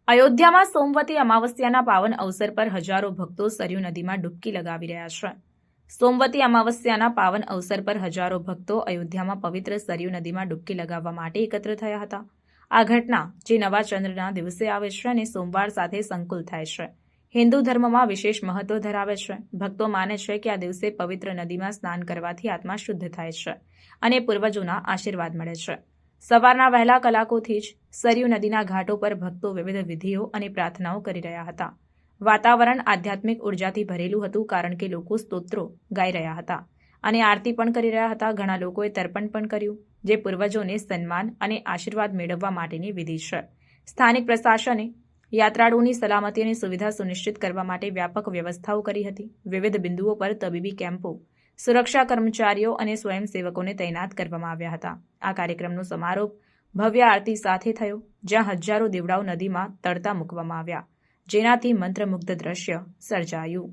અયોધ્યામાં સોમવતી અમાવસ્યાના પાવન અવસર પર હજારો ભક્તો સરયુ નદીમાં ડૂબકી લગાવી રહ્યા છે. સોમવતી અમાવસ્યાના પાવન અવસર પર હજારો ભક્તો અયોધ્યામાં પવિત્ર સરયુ નદીમાં ડૂબકી લગાવવા માટે એકત્ર થયા હતા. આ ઘટના જે નવા ચંદ્રના દિવસે આવે છે અને સોમવાર સાથે સંકુલ થાય છે, હિન્દુ ધર્મમાં વિશેષ મહત્વ ધરાવે છે. ભક્તો માને છે કે આ દિવસે પવિત્ર નદીમાં સ્નાન કરવાથી આત્મા શુદ્ધ થાય છે અને પૂર્વજોના આશીર્વાદ મળે છે. સવારના વહેલા કલાકોથી જ સરયુ નદીના ઘાટો પર ભક્તો વિવિધ વિધિઓ અને પ્રાર્થનાઓ કરી રહ્યા હતા. વાતાવરણ આધ્યાત્મિક ઉર્જાથી ભરેલું હતું, કારણ કે લોકો સ્તોત્રો ગાઈ રહ્યા હતા અને આરતી પણ કરી રહ્યા હતા. ઘણા લોકોએ તર્પણ પણ કર્યું, જે પૂર્વજોને સન્માન અને આશીર્વાદ મેળવવા માટેની વિધિ છે. સ્થાનિક પ્રશાસને યાત્રાળુઓની સલામતી અને સુવિધા સુનિશ્ચિત કરવા માટે વ્યાપક વ્યવસ્થાઓ કરી હતી. વિવિધ બિંદુઓ પર તબીબી કેમ્પો, સુરક્ષા કર્મચારીઓ અને સ્વયંસેવકોને તૈનાત કરવામાં આવ્યા હતા. આ કાર્યક્રમનો સમારોપ ભવ્ય આરતી સાથે થયો, જ્યાં હજારો દીવડાઓ નદીમાં તરતા મૂકવામાં આવ્યા, જેનાથી મંત્રમુગ્ધ દ્રશ્ય સર્જાયું.